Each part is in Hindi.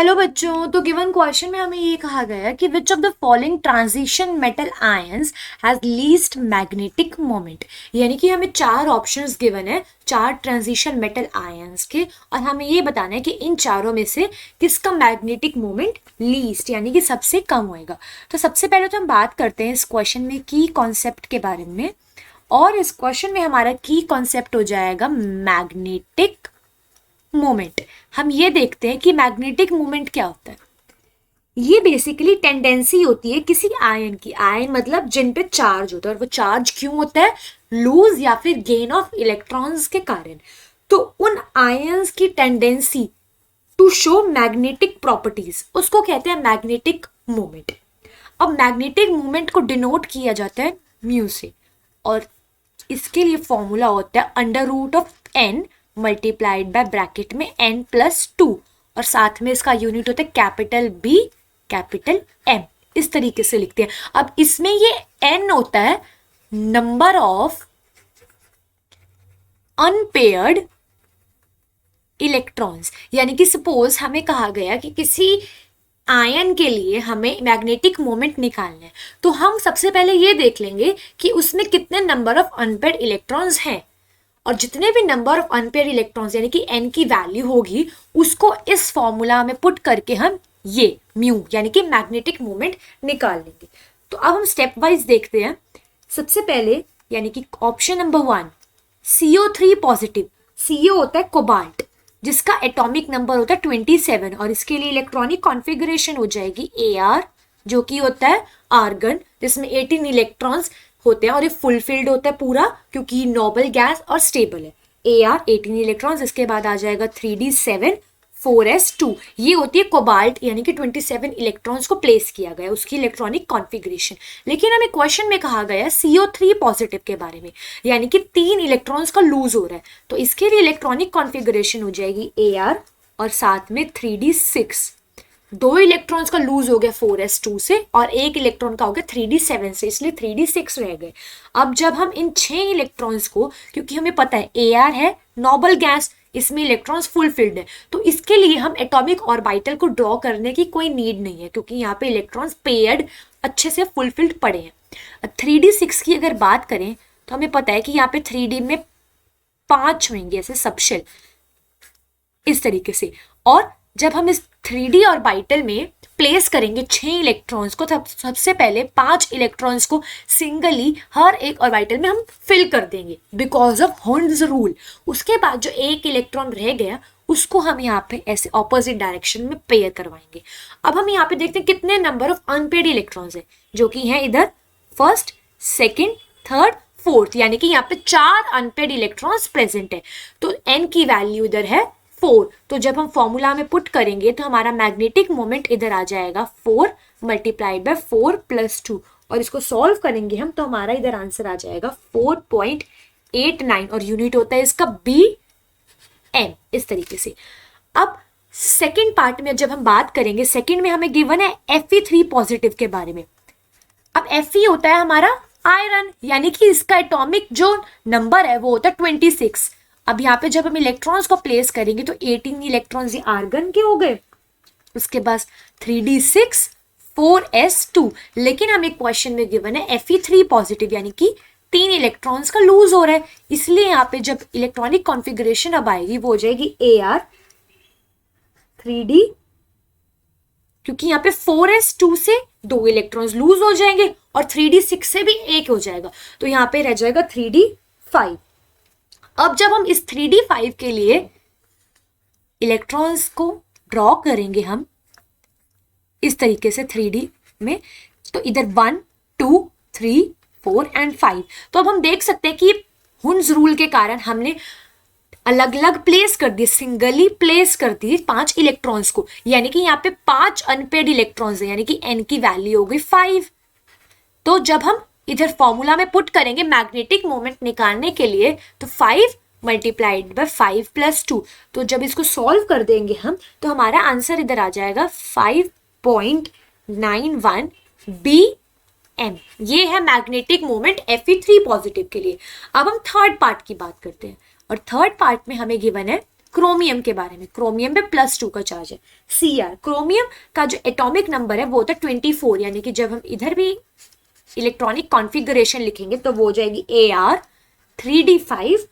हेलो बच्चों, तो गिवन क्वेश्चन में हमें ये कहा गया है कि which of the following transition metal ions has least magnetic moment. यानी कि हमें चार ऑप्शंस गिवन है, चार ट्रांजिशन मेटल आयंस के, और हमें ये बताना है कि इन चारों में से किसका मैग्नेटिक मोमेंट लीस्ट यानी कि सबसे कम होएगा। तो सबसे पहले तो हम बात करते हैं इस क्वेश्चन में की कॉन्सेप्ट के बारे में, और इस क्वेश्चन में हमारा की कॉन्सेप्ट हो जाएगा मैग्नेटिक मोमेंट। हम ये देखते हैं कि मैग्नेटिक मोमेंट क्या होता है। ये बेसिकली टेंडेंसी होती है किसी आयन की, आयन मतलब जिन पे चार्ज होता है, और वो चार्ज क्यों होता है, लूज या फिर गेन ऑफ इलेक्ट्रॉन्स के कारण। तो उन आयंस की tendency to show magnetic properties, उसको कहते हैं मैग्नेटिक मोमेंट। अब मैग्नेटिक मोमेंट को डिनोट किया जाता है म्यू से, और इसके लिए फॉर्मूला होता है under root of n multiplied by bracket में n+2, और साथ में इसका यूनिट होता है कैपिटल B कैपिटल M। इस तरीके से लिखते हैं। अब इसमें ये n होता है नंबर ऑफ अनपेयर्ड इलेक्ट्रॉन्स। यानी कि सपोज हमें कहा गया कि किसी आयन के लिए हमें मैग्नेटिक मोमेंट निकालना है, तो हम सबसे पहले ये देख लेंगे कि उसमें कितने नंबर ऑफ अनपेयर्ड इलेक्ट्रॉन्स हैं, और जितने भी नंबर ऑफ अनपेयर्ड इलेक्ट्रॉन्स यानी कि n की वैल्यू होगी उसको इस फॉर्मूला में पुट करके हम ये म्यू यानी कि मैग्नेटिक मोमेंट निकाल लेंगे। तो अब हम स्टेप वाइज देखते हैं। सबसे पहले यानी कि option number 1 CO3 positive. CO होता है कोबाल्ट, जिसका एटॉमिक नंबर होता है 27, और इसके लिए इलेक्ट्रॉनिक कॉन्फ़िगरेशन हो जाएगी Ar, जो कि होता है आर्गन, जिसमें 18 इलेक्ट्रॉन्स होते हैं, और ये फुलफिल्ड होता है पूरा क्योंकि नोबल गैस और स्टेबल है। Ar 18 इलेक्ट्रॉन्स, इसके बाद आ जाएगा 3d7 4s2। ये होती है कोबाल्ट यानी कि 27 इलेक्ट्रॉन्स को प्लेस किया गया उसकी इलेक्ट्रॉनिक कॉन्फ़िगरेशन। लेकिन हमें क्वेश्चन में कहा गया CO3 पॉजिटिव के बारे में, यानी कि 3 इलेक्ट्रॉन्स का लूज हो रहा है, तो इसके लिए इलेक्ट्रॉनिक कॉन्फ़िगरेशन हो जाएगी Ar और साथ में 3d6। 2 इलेक्ट्रॉन्स का लूज हो गया 4s2 से, और 1 इलेक्ट्रॉन का हो गया 3d7 से, इसलिए 3d6 रह गए। अब जब हम इन 6 इलेक्ट्रॉन्स को, क्योंकि हमें पता है Ar है नोबल गैस, इसमें इलेक्ट्रॉन्स फुलफिल्ड है, तो इसके लिए हम एटॉमिक ऑर्बिटल को ड्रॉ करने की कोई नीड नहीं है, क्योंकि यहाँ पे इलेक्ट्रॉन्स पेयर्ड अच्छे से फुलफिल्ड पड़े हैं। 3d6 की अगर बात करें तो हमें पता है कि यहाँ पे 3d में 5 होंगे ऐसे सबशेल इस तरीके से, और जब हम इस 3d ऑर्बिटल में प्लेस करेंगे 6 इलेक्ट्रॉन्स को, तब सबसे पहले 5 इलेक्ट्रॉन्स को सिंगली हर एक ऑर्बिटल में हम फिल कर देंगे बिकॉज ऑफ हॉर्न्स रूल। उसके बाद जो 1 इलेक्ट्रॉन रह गया उसको हम यहाँ पे ऐसे ऑपोजिट डायरेक्शन में पेयर करवाएंगे। अब हम यहाँ पे देखते हैं कितने नंबर ऑफ अनपेयर्ड इलेक्ट्रॉन्स है, जो कि हैं इधर फर्स्ट, सेकेंड, थर्ड, फोर्थ, यानी कि यहाँ पे 4 अनपेयर्ड इलेक्ट्रॉन्स प्रेजेंट है। तो n की वैल्यू इधर है 4, तो जब हम फॉर्मूला में पुट करेंगे तो हमारा मैग्नेटिक मोमेंट इधर आ जाएगा 4 मल्टीप्लाइड बाय 4+2, और इसको सॉल्व करेंगे हम तो हमारा इधर आंसर आ जाएगा 4.89, और यूनिट होता है इसका BM। इस तरीके से अब सेकंड पार्ट में जब हम बात करेंगे, सेकंड में हमें गिवन है Fe3 पॉजिटिव के बारे में। अब Fe होता है हमारा आयरन, यानी कि इसका एटॉमिक जो नंबर है वो होता है 26। अब यहाँ पे जब हम इलेक्ट्रॉन्स को प्लेस करेंगे तो 18 इलेक्ट्रॉन्स ये आर्गन के हो गए, उसके बाद 3d6 4s2। लेकिन हमें क्वेश्चन में गिवन है Fe3 पॉजिटिव, यानी कि 3 इलेक्ट्रॉन्स का लूज हो रहा है, इसलिए यहाँ पे जब इलेक्ट्रॉनिक कॉन्फ़िगरेशन अब आएगी वो हो जाएगी Ar 3d, क्योंकि यहाँ पे 4s2 से 2 इलेक्ट्रॉन्स लूज हो जाएंगे और 3d6 से भी 1 हो जाएगा, तो यहाँ पे रह जाएगा 3d5। अब जब हम इस 3d5 के लिए इलेक्ट्रॉन्स को ड्रॉ करेंगे हम इस तरीके से 3d में, तो इधर 1 2 3 4 एंड 5, तो अब हम देख सकते हैं कि हुन्स रूल के कारण हमने अलग अलग प्लेस कर दिए, सिंगली प्लेस कर दिए 5 इलेक्ट्रॉन्स को, यानी कि यहाँ पे 5 अनपेयर्ड इलेक्ट्रॉन्स है, यानी कि n की वैल्यू हो गई 5। तो जब हम इधर फॉर्मूला में पुट करेंगे मैग्नेटिक मोमेंट निकालने के लिए तो 5 मल्टीप्लाइड बाय 5+2, तो जब इसको सॉल्व कर देंगे हम तो हमारा आंसर इधर आ जाएगा 5.91 BM। ये है मैग्नेटिक मोमेंट Fe3 पॉजिटिव के लिए। अब हम थर्ड पार्ट की बात करते हैं, और थर्ड पार्ट में हमें गिवन है क्रोमियम के बारे में। क्रोमियम पे +2 का चार्ज है। Cr, क्रोमियम का जो एटॉमिक नंबर है वो होता है 24, यानी कि जब हम इधर भी इलेक्ट्रॉनिक कॉन्फ़िगरेशन लिखेंगे तो वो हो जाएगी Ar 3d5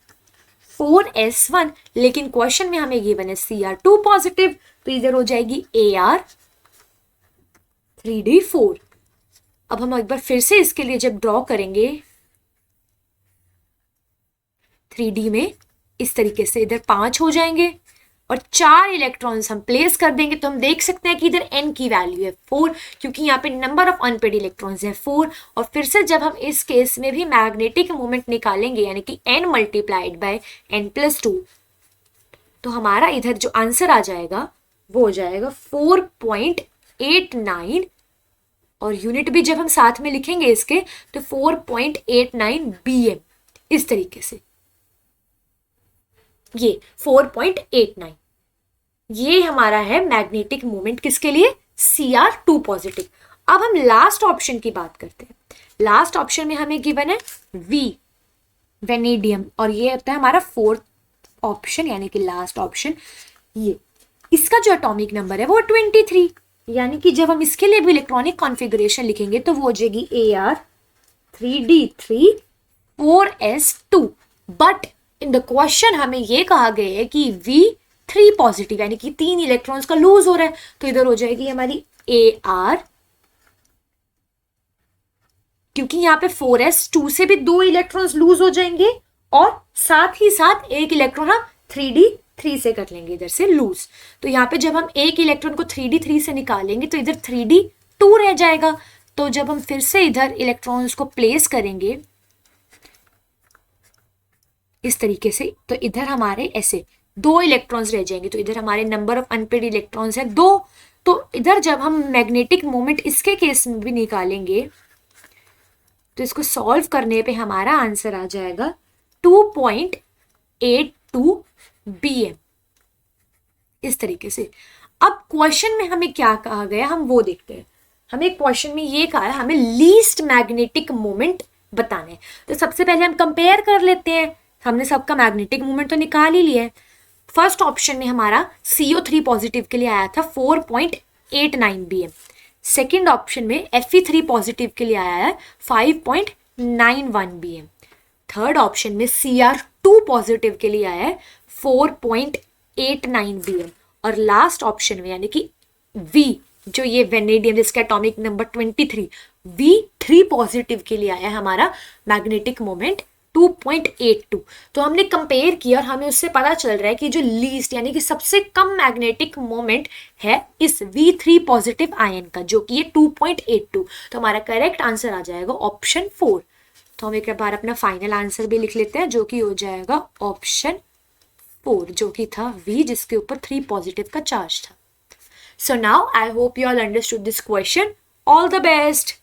4s1, लेकिन क्वेश्चन में हमें गिवन है Cr2 पॉजिटिव, तो इधर हो जाएगी Ar 3d4। अब हम एक बार फिर से इसके लिए जब ड्रॉ करेंगे 3D में, इस तरीके से इधर 5 हो जाएंगे और 4 इलेक्ट्रॉन्स हम प्लेस कर देंगे, तो हम देख सकते हैं कि इधर n की वैल्यू है 4, क्योंकि यहाँ पे नंबर ऑफ अनपेड इलेक्ट्रॉन्स है 4। और फिर से जब हम इस केस में भी मैग्नेटिक मोमेंट निकालेंगे, यानी कि n मल्टीप्लाइड बाय n+2, तो हमारा इधर जो आंसर आ जाएगा वो हो जाएगा 4.89, और यूनिट भी जब हम साथ में लिखेंगे इसके तो 4.89 BM, इस तरीके से ये 4.89, ये हमारा है मैग्नेटिक मोमेंट किसके लिए, Cr2 पॉजिटिव। अब हम लास्ट ऑप्शन की बात करते हैं। लास्ट ऑप्शन में हमें गिवन है V, वेनेडियम, और ये होता है हमारा 4th ऑप्शन, यानी कि लास्ट ऑप्शन। ये इसका जो एटॉमिक नंबर है वो 23, यानी कि जब हम इसके लिए भी इलेक्ट्रॉनिक कॉन्फ़िगरेशन लिखेंगे तो वो हो जाएगी Ar 3d3 4s2। But in the question हमें ये कहा गया है कि V3 पॉजिटिव, यानी कि 3 इलेक्ट्रॉन्स का लूज हो रहा है, तो इधर हो जाएगी हमारी Ar, क्योंकि यहाँ पे 4s2 से भी 2 इलेक्ट्रॉन्स लूज हो जाएंगे और साथ ही साथ एक इलेक्ट्रॉन हम 3d3 से कर लेंगे इधर से लूज। तो यहाँ पे जब हम एक इलेक्ट्रॉन को 3d3 से निकालेंगे तो इधर 3d2 रह जाएगा। तो जब हम फिर से इधर इलेक्ट्रॉन्स को प्लेस करेंगे इस तरीके से, तो इधर हमारे ऐसे 2 इलेक्ट्रॉन्स रह जाएंगे, तो इधर हमारे नंबर ऑफ अनपेड इलेक्ट्रॉन्स है 2। तो इधर जब हम मैग्नेटिक मोमेंट इसके केस में भी निकालेंगे तो इसको सॉल्व करने पे हमारा आंसर आ जाएगा 2.82 BM, इस तरीके से। अब क्वेश्चन में हमें क्या कहा गया हम वो देखते हैं। हमें क्वेश्चन में ये कहा है हमें लीस्ट मैग्नेटिक मोमेंट बताना है। तो सबसे पहले हम कंपेयर कर लेते हैं। हमने सबका मैग्नेटिक मोमेंट तो निकाल ही लिया है। फर्स्ट ऑप्शन में हमारा CO3 पॉजिटिव के लिए आया था 4.89 BM। सेकेंड ऑप्शन में Fe3 पॉजिटिव के लिए आया है 5.91 BM। थर्ड ऑप्शन में Cr2 पॉजिटिव के लिए आया है 4.89 BM। और लास्ट ऑप्शन में यानी कि V, जो ये वेनेडियम जिसका एटॉमिक नंबर 23, V3 पॉजिटिव के लिए आया है हमारा मैग्नेटिक मोमेंट 2.82। तो हमने कंपेयर किया और हमें उससे पता चल रहा है कि जो लीस्ट यानी कि सबसे कम मैग्नेटिक मोमेंट है इस V3 पॉजिटिव आयन का, जो कि ये 2.82। तो हमारा करेक्ट आंसर आ जाएगा ऑप्शन 4। तो हम एक बार अपना फाइनल आंसर भी लिख लेते हैं, जो कि हो जाएगा ऑप्शन 4, जो कि था V, जिसके ऊपर 3 पॉजिटिव का चार्ज था। So now I hope you all understood this question. All the best.